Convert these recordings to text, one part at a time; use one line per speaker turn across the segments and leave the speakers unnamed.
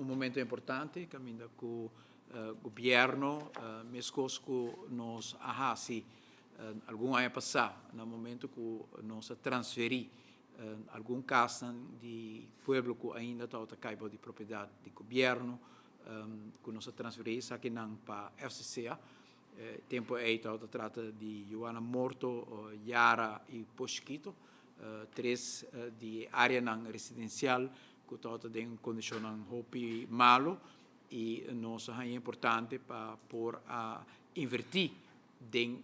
momento importante, caminda com o governo, mesmo que nós ahasi algum ano passado, no momento que nós transferi algum caso de pueblo que ainda está caibo de propriedade do governo, que nós transferimos aqui para FCCA. Tempo aí trata de Joana Morto, Yara e Posquito, três de área residencial que está em condição hopi malo e nós é importante para por invertir em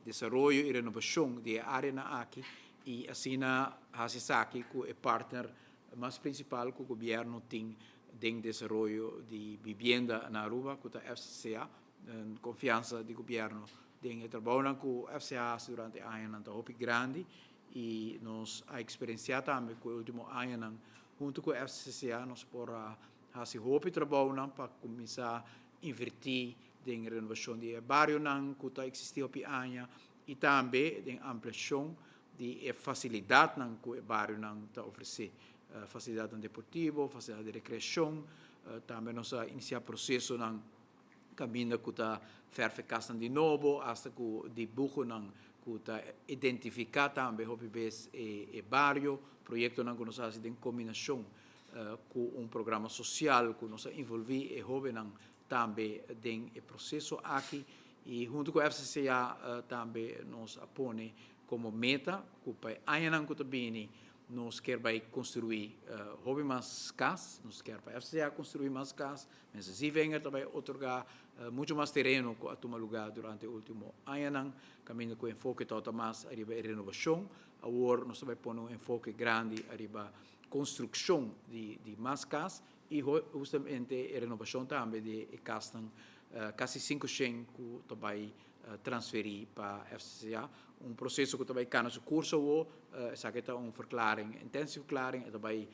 desenvolvimento e renovação de área aqui e assim a Hasisaki que é partner mais principal que o governo tem em desenvolvimento de vivienda na Aruba, que é a FCCA, confiança do governo em trabalho com a FCA durante anos hopi grande e nós a experienciado também com o último ano junto com a FCCA nós por fazer hopi trabalho para começar a invertir em renovação de bairro que está existindo hopi ano e também em ampliação de facilidade que o bairro está oferecendo, facilidade deportiva, facilidade de recreação, também nós iniciar processo caminho que está verificando de novo, até que o dibujo que está identificar também o bairro, projeto que nós fazemos em combinação com programa social que nós envolvemos e jovens também em processo aqui e junto com a FCCA também nós apoiamos como meta que para anos que também nós queremos construir mais casas, nós queremos para a FCCA construir mais casas, mas se vem também otorgar muito mais terreno que toma lugar durante o último ano, caminho com enfoque total mais arriba a renovação, agora nós vamos pôr enfoque grande arriba construção de mais casas e justamente a renovação também de casas quase 500 que também transferir para a FCCA, processo que também está no curso, essa é uma verklaring, intensive verklaring, e também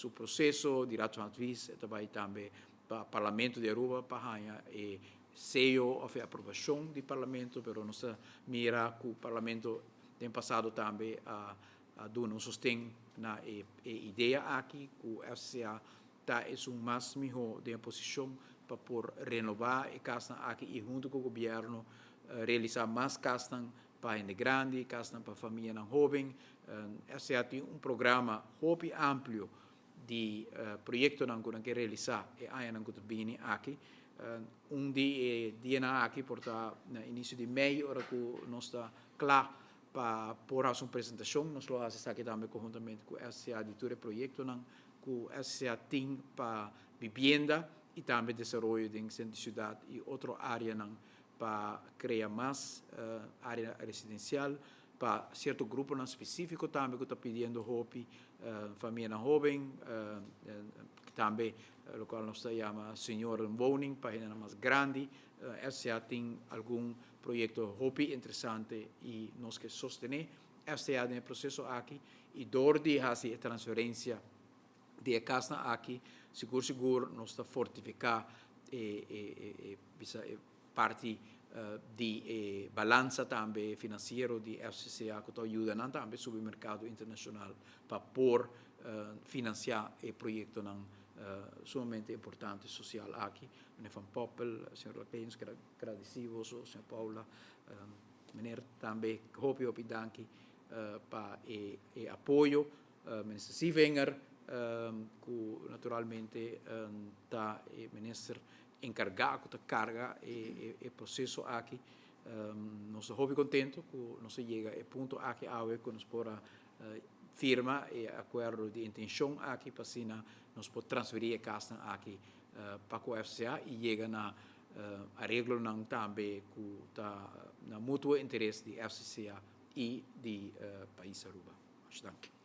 o processo de rato advies, e também para o Parlamento de Aruba, para e sello of aprovação do Parlamento, mas nós mira que o Parlamento tem passado também a dar um sustento na ideia aqui, que o FCA está mais melhor de posição para por renovar a casa aqui e junto com o governo realizar mais casas para gente grande, casas para família jovem. Esse tem programa hopi amplo de projetos que realizar e aí não que aqui. Dia aqui porta no início de maio, hora que nós está claro para por a sua apresentação, nós lo fazemos aqui também conjuntamente com a SCA de todo o projeto que a SCA tem para vivienda e também desenvolvimento em centro de cidade e outra área para criar mais área residencial para certo grupo específico também que está pedindo hopi família jovem também o qual nós chamamos senhor woning para gente mais grande FCA tem algum projeto hopi interessante e nós que sostener FCA no processo aqui e dor de fazer a transferência de casa aqui seguro nós está fortificar parte de balança também financeiro de FCCA que ajuda também sobre o mercado internacional para por financiar o projeto sumamente importante social aqui. Meneer Van Poppel, senhor Lapens, agradecemos, senhor Paula, meneer também hopi danki para o apoio, meneer Sievenger, que naturalmente está ministro encargado da carga e processo aqui. Nós estamos contentes que nós chega a ponto aqui que nós podemos firma e acordo de intenção aqui para assim nós podemos transferir a casa aqui para o FCA e chega na arreglo também que está na mútuo interesse de FCA e de país Aruba. Danke.